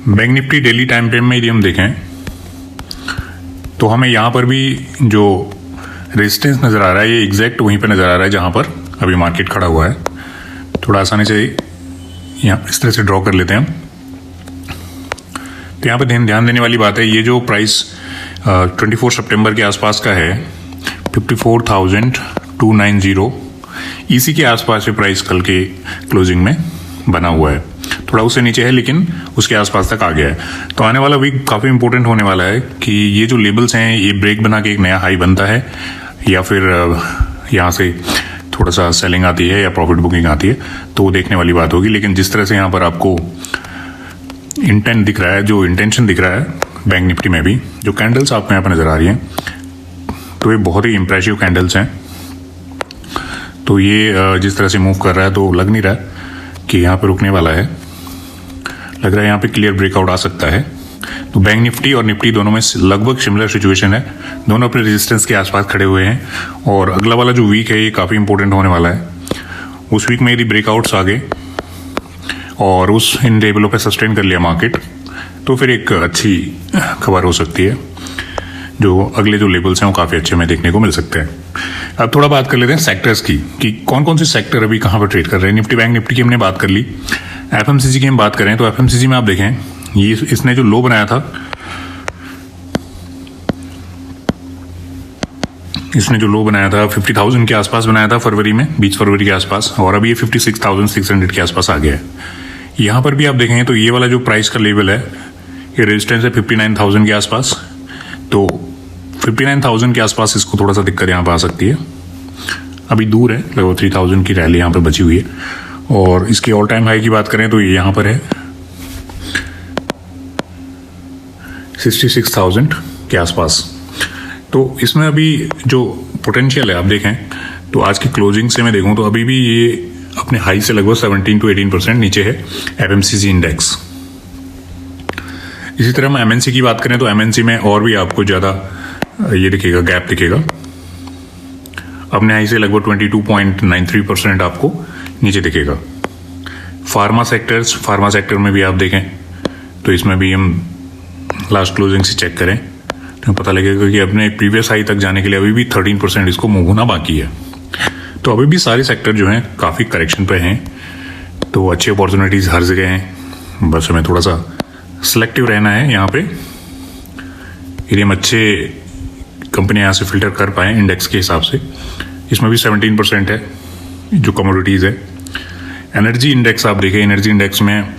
Bank Nifty daily time frame में यदि हम देखें तो हमें यहाँ पर भी जो रेजिस्टेंस नज़र आ रहा है ये एग्जैक्ट वहीं पर नज़र आ रहा है जहाँ पर अभी मार्केट खड़ा हुआ है। थोड़ा आसानी से यहाँ इस तरह से ड्रॉ कर लेते हैं हम। तो यहाँ पर ध्यान देने वाली बात है, ये जो प्राइस 24 सितंबर के आसपास का है 54,290, इसी के आसपास से प्राइस कल के क्लोजिंग में बना हुआ है। थोड़ा उससे नीचे है लेकिन उसके आसपास तक आ गया है। तो आने वाला वीक काफ़ी इंपॉर्टेंट होने वाला है कि ये जो लेवल्स हैं ये ब्रेक बना के एक नया हाई बनता है या फिर यहाँ से थोड़ा सा सेलिंग आती है या प्रॉफिट बुकिंग आती है, तो वो देखने वाली बात होगी। लेकिन जिस तरह से यहाँ पर आपको इंटेंट दिख रहा है, जो इंटेंशन दिख रहा है बैंक निफ्टी में भी, जो कैंडल्स आपको यहाँ पर नज़र आ रही हैं, तो ये बहुत ही इंप्रेसिव कैंडल्स हैं। तो ये जिस तरह से मूव कर रहा है तो लग नहीं रहा कि यहाँ पे रुकने वाला है, लग रहा है यहाँ पे क्लियर ब्रेकआउट आ सकता है। तो बैंक निफ्टी और निफ्टी दोनों में लगभग सिमिलर सिचुएशन है, दोनों अपने रेजिस्टेंस के आसपास खड़े हुए हैं। और अगला वाला जो वीक है ये काफ़ी इंपॉर्टेंट होने वाला है। उस वीक में यदि ब्रेकआउट्स आ गए और उस इन लेवलों पे सस्टेन कर लिया मार्केट, तो फिर एक अच्छी खबर हो सकती है। जो अगले जो लेवल्स हैं वो काफ़ी अच्छे हमें देखने को मिल सकते हैं। अब थोड़ा बात कर लेते हैं सेक्टर्स की कि कौन कौन से सेक्टर अभी कहाँ पर ट्रेड कर रहे हैं। निफ्टी बैंक निफ्टी की हमने बात कर ली। एफएमसीजी की हम बात करें तो एफएमसीजी में आप देखें ये इसने जो लो बनाया था, इसने जो लो बनाया था 50,000 के आसपास बनाया था फरवरी में, 20 फरवरी के आसपास, और अभी ये 56,600 के आसपास आ गया है। यहाँ पर भी आप देखेंगे तो ये वाला जो प्राइस का लेवल है ये रेजिस्टेंस है 59,000 के आसपास। तो 59,000 के आसपास इसको थोड़ा सा दिक्कत यहाँ पर आ सकती है। अभी दूर है, लगभग 3,000 की रैली यहाँ पर बची हुई है। और इसकी ऑल टाइम हाई की बात करें तो ये यहाँ पर है 66,000 के आसपास। तो इसमें अभी जो पोटेंशियल है आप देखें तो आज की क्लोजिंग से मैं देखूं तो अभी भी ये अपने हाई से लगभग 17 to 18% नीचे है एफएमसीजी इंडेक्स। इसी तरह हम एमएनसी की बात करें तो एमएनसी में और भी आपको ज़्यादा ये दिखेगा, गैप दिखेगा। अपने हाई से लगभग 22.93% आपको नीचे दिखेगा। फार्मा सेक्टर में भी आप देखें तो इसमें भी हम लास्ट क्लोजिंग से चेक करें तो पता लगेगा कि अपने प्रीवियस हाई तक जाने के लिए अभी भी 13% इसको मूव होना बाकी है। तो अभी भी सारे सेक्टर जो हैं काफ़ी करेक्शन पे हैं, तो अच्छी अपॉर्चुनिटीज़ हर जगह हैं। बस हमें थोड़ा सा सिलेक्टिव रहना है यहाँ पे, यदि हम अच्छे कंपनियाँ यहाँ से फिल्टर कर पाएँ इंडेक्स के हिसाब से। इसमें भी 17% है जो कमोडिटीज़ है। एनर्जी इंडेक्स आप देखें, एनर्जी इंडेक्स में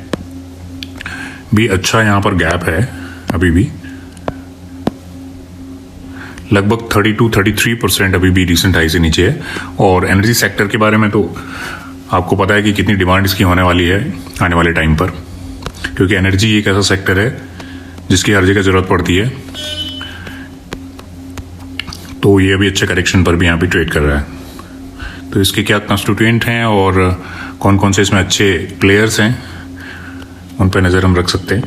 भी अच्छा यहाँ पर गैप है, अभी भी लगभग 32-33% अभी भी रिसेंट हाई से नीचे है। और एनर्जी सेक्टर के बारे में तो आपको पता है कि कितनी डिमांड इसकी होने वाली है आने वाले टाइम पर, क्योंकि एनर्जी एक ऐसा सेक्टर है जिसकी हर जगह ज़रूरत पड़ती है। तो ये अभी अच्छे करेक्शन पर भी यहाँ पे ट्रेड कर रहा है। तो इसके क्या कंस्टिट्यूएंट हैं और कौन कौन से इसमें अच्छे प्लेयर्स हैं उन पर नज़र हम रख सकते हैं।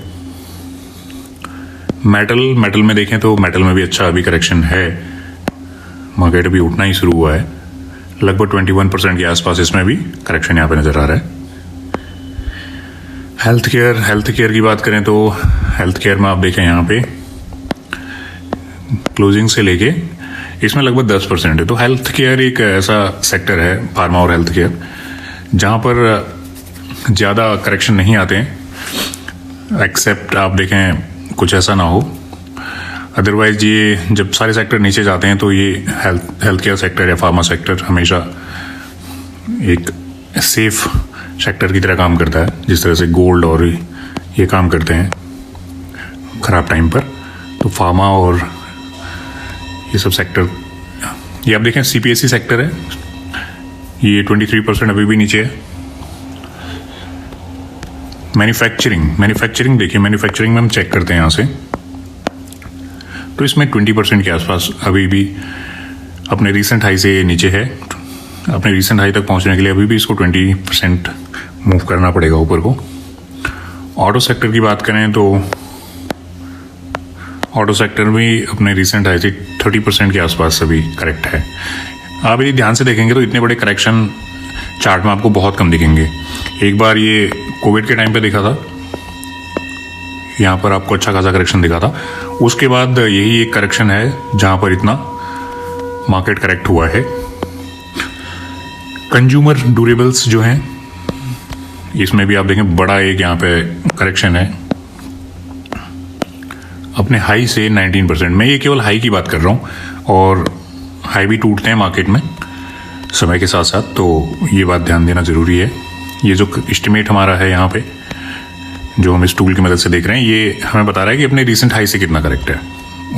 मेटल में देखें तो मेटल में भी अच्छा अभी करेक्शन है, मार्केट अभी उठना ही शुरू हुआ है। लगभग 21% के आसपास इसमें भी करेक्शन यहाँ पे नज़र आ रहा है। हेल्थ केयर की बात करें तो हेल्थ केयर में आप देखें यहाँ पे क्लोजिंग से लेके इसमें लगभग 10% है। तो हेल्थ केयर एक ऐसा सेक्टर है, फार्मा और हेल्थ केयर, जहाँ पर ज़्यादा करेक्शन नहीं आते हैं, एक्सेप्ट आप देखें कुछ ऐसा ना हो। अदरवाइज ये जब सारे सेक्टर नीचे जाते हैं तो ये हेल्थ केयर सेक्टर या फार्मा सेक्टर हमेशा एक सेफ सेक्टर की तरह काम करता है, जिस तरह से गोल्ड और ये काम करते हैं ख़राब टाइम पर। तो फार्मा और ये सब सेक्टर, ये आप देखें सीपीएसई सेक्टर है, ये 23% अभी भी नीचे है। मैन्युफैक्चरिंग देखिए, मैन्युफैक्चरिंग में हम चेक करते हैं यहाँ से तो इसमें 20% के आसपास अभी भी अपने रीसेंट हाई से नीचे है। अपने रीसेंट हाई तक पहुँचने के लिए अभी भी इसको 20% मूव करना पड़ेगा ऊपर को। ऑटो सेक्टर की बात करें तो ऑटो सेक्टर भी अपने रीसेंट हाई से 30% के आसपास अभी करेक्ट है। आप यदि ध्यान से देखेंगे तो इतने बड़े करेक्शन चार्ट में आपको बहुत कम दिखेंगे। एक बार ये कोविड के टाइम पे देखा था, यहाँ पर आपको अच्छा खासा करेक्शन दिखा था। उसके बाद यही एक करेक्शन है जहाँ पर इतना मार्केट करेक्ट हुआ है। कंज्यूमर ड्यूरेबल्स जो हैं, इसमें भी आप देखें बड़ा एक यहाँ पे करेक्शन है अपने हाई से 19%। मैं ये केवल हाई की बात कर रहा हूँ, और हाई भी टूटते हैं मार्केट में समय के साथ साथ, तो ये बात ध्यान देना ज़रूरी है। ये जो एस्टिमेट हमारा है यहाँ पे, जो हम इस टूल की मदद से देख रहे हैं, ये हमें बता रहा है कि अपने रिसेंट हाई से कितना करेक्ट है।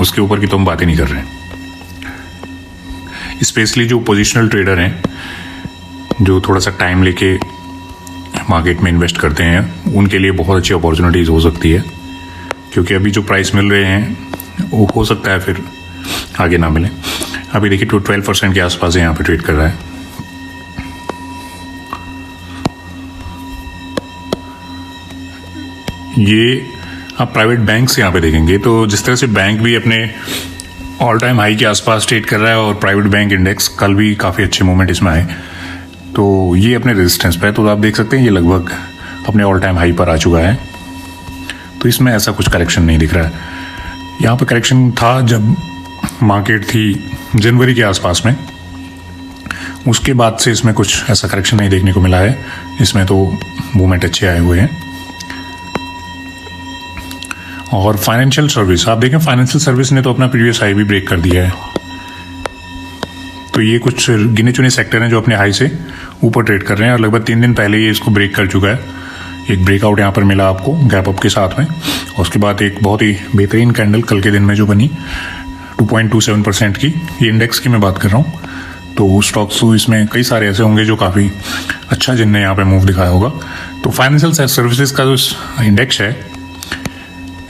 उसके ऊपर की तो हम बातें नहीं कर रहे हैं। स्पेशली जो पोजिशनल ट्रेडर हैं, जो थोड़ा सा टाइम लेके मार्केट में इन्वेस्ट करते हैं, उनके लिए बहुत अच्छी अपॉर्चुनिटीज़ हो सकती है, क्योंकि अभी जो प्राइस मिल रहे हैं वो हो सकता है फिर आगे ना मिले। अभी देखिए 12% के आसपास यहाँ पे ट्रेड कर रहा है। ये आप प्राइवेट बैंक से यहाँ पे देखेंगे तो जिस तरह से बैंक भी अपने ऑल टाइम हाई के आसपास ट्रेड कर रहा है, और प्राइवेट बैंक इंडेक्स कल भी काफ़ी अच्छे मूवमेंट इसमें आए, तो ये अपने रेजिस्टेंस पे है। तो आप देख सकते हैं ये लगभग अपने ऑल टाइम हाई पर आ चुका है। तो इसमें ऐसा कुछ करेक्शन नहीं दिख रहा है। यहाँ पे करेक्शन था जब मार्केट थी जनवरी के आसपास में, उसके बाद से इसमें कुछ ऐसा करेक्शन नहीं देखने को मिला है। इसमें तो मूवमेंट अच्छे आए हुए हैं। और फाइनेंशियल सर्विस आप देखें, फाइनेंशियल सर्विस ने तो अपना प्रीवियस हाई भी ब्रेक कर दिया है। तो ये कुछ गिने चुने सेक्टर हैं जो अपने हाई से ऊपर ट्रेड कर रहे हैं, और लगभग 3 दिन पहले ये इसको ब्रेक कर चुका है। एक ब्रेकआउट यहाँ पर मिला आपको गैप अप के साथ में, और उसके बाद एक बहुत ही बेहतरीन कैंडल कल के दिन में जो बनी 2.27% की। ये इंडेक्स की मैं बात कर रहा हूँ। तो स्टॉक्स इसमें कई सारे ऐसे होंगे जो काफ़ी अच्छा जिनने यहाँ पे मूव दिखाया होगा। तो फाइनेंशियल सर्विसेज का जो इंडेक्स है,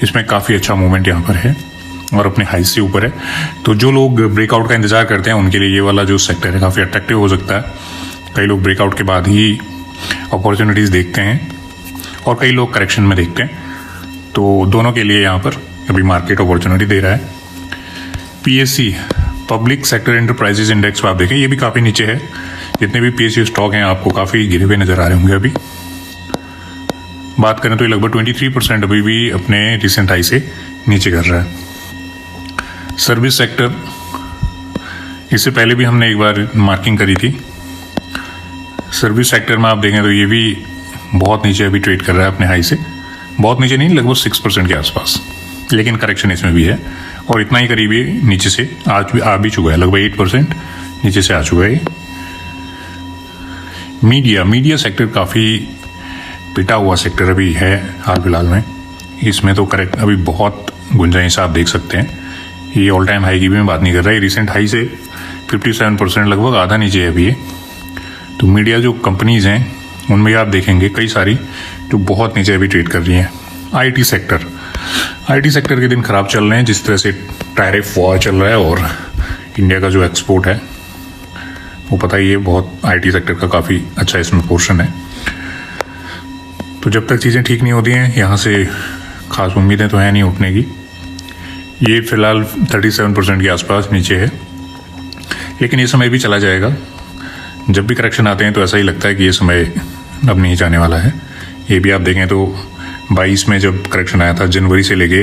इसमें काफ़ी अच्छा मूवमेंट यहाँ पर है और अपने हाई से ऊपर है। तो जो लोग ब्रेकआउट का इंतजार करते हैं उनके लिए ये वाला जो सेक्टर है काफ़ी अट्रैक्टिव हो सकता है। कई लोग ब्रेकआउट के बाद ही अपॉर्चुनिटीज़ देखते हैं, और कई लोग करेक्शन में देखते हैं। तो दोनों के लिए यहाँ पर अभी मार्केट अपॉर्चुनिटी दे रहा है। PSE public sector enterprises index आप देखें, ये भी काफ़ी नीचे है। जितने भी PSE स्टॉक हैं आपको काफ़ी गिरे हुए नज़र आ रहे होंगे। अभी बात करें तो ये लगभग 23% अभी भी अपने रिसेंट हाई से नीचे कर रहा है। सर्विस सेक्टर, इससे पहले भी हमने एक बार मार्किंग करी थी। सर्विस सेक्टर में आप देखें तो ये भी बहुत नीचे अभी ट्रेड कर रहा है अपने हाई से। बहुत नीचे नहीं, लगभग 6% के आसपास, लेकिन करेक्शन इसमें भी है। और इतना ही करीब ये नीचे से आज भी आ भी चुका है, लगभग 8% नीचे से आ चुका है। मीडिया सेक्टर काफ़ी पिटा हुआ सेक्टर अभी है हाल फिलहाल में। इसमें तो करेक्ट अभी बहुत गुंजाइश आप देख सकते हैं। ये ऑल टाइम हाई की भी मैं बात नहीं कर रहा है, रिसेंट हाई से 57% लगभग आधा नीचे है अभी ये। तो मीडिया जो कंपनीज हैं उनमें आप देखेंगे कई सारी जो बहुत नीचे अभी ट्रेड कर रही हैं। आईटी सेक्टर के दिन खराब चल रहे हैं, जिस तरह से टैरिफ वॉर चल रहा है, और इंडिया का जो एक्सपोर्ट है वो पता ही है, बहुत आईटी सेक्टर का काफ़ी अच्छा इसमें पोर्शन है। तो जब तक चीज़ें ठीक नहीं होती हैं, यहाँ से खास उम्मीदें तो हैं नहीं उठने की। ये फिलहाल 37% के आसपास नीचे है, लेकिन ये समय भी चला जाएगा। जब भी करेक्शन आते हैं तो ऐसा ही लगता है कि ये समय अब नहीं जाने वाला है। ये भी आप देखें तो 22 में जब करेक्शन आया था, जनवरी से लेके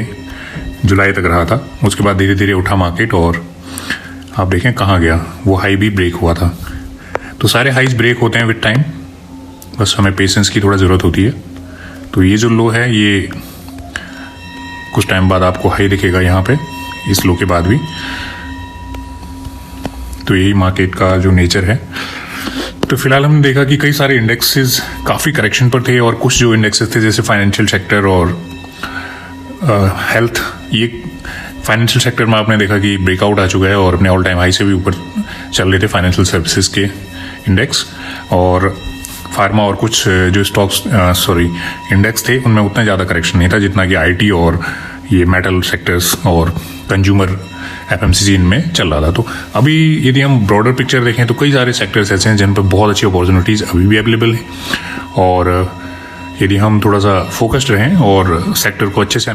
जुलाई तक रहा था, उसके बाद धीरे धीरे उठा मार्केट, और आप देखें कहाँ गया, वो हाई भी ब्रेक हुआ था। तो सारे हाईज ब्रेक होते हैं विद टाइम, बस हमें पेशेंस की थोड़ा ज़रूरत होती है। तो ये जो लो है, ये कुछ टाइम बाद आपको हाई दिखेगा यहाँ पे, इस लो के बाद भी। तो यही मार्केट का जो नेचर है। तो फिलहाल हमने देखा कि कई सारे इंडेक्सेस काफ़ी करेक्शन पर थे, और कुछ जो इंडेक्सेस थे जैसे फाइनेंशियल सेक्टर और हेल्थ, ये फाइनेंशियल सेक्टर में आपने देखा कि ब्रेकआउट आ चुका है और अपने ऑल टाइम हाई से भी ऊपर चल रहे थे फाइनेंशियल सर्विसेज के इंडेक्स। और फार्मा और कुछ जो स्टॉक्स इंडेक्स थे उनमें उतना ज़्यादा करेक्शन नहीं था जितना कि आईटी और ये मेटल सेक्टर्स और कंज्यूमर FMCG इनमें चल रहा था। तो अभी यदि हम ब्रॉडर पिक्चर देखें तो कई सारे सेक्टर्स ऐसे हैं जिन पर बहुत अच्छी अपॉर्चुनिटीज़ अभी भी अवेलेबल हैं, और यदि हम थोड़ा सा फोकस्ड रहें और सेक्टर को अच्छे से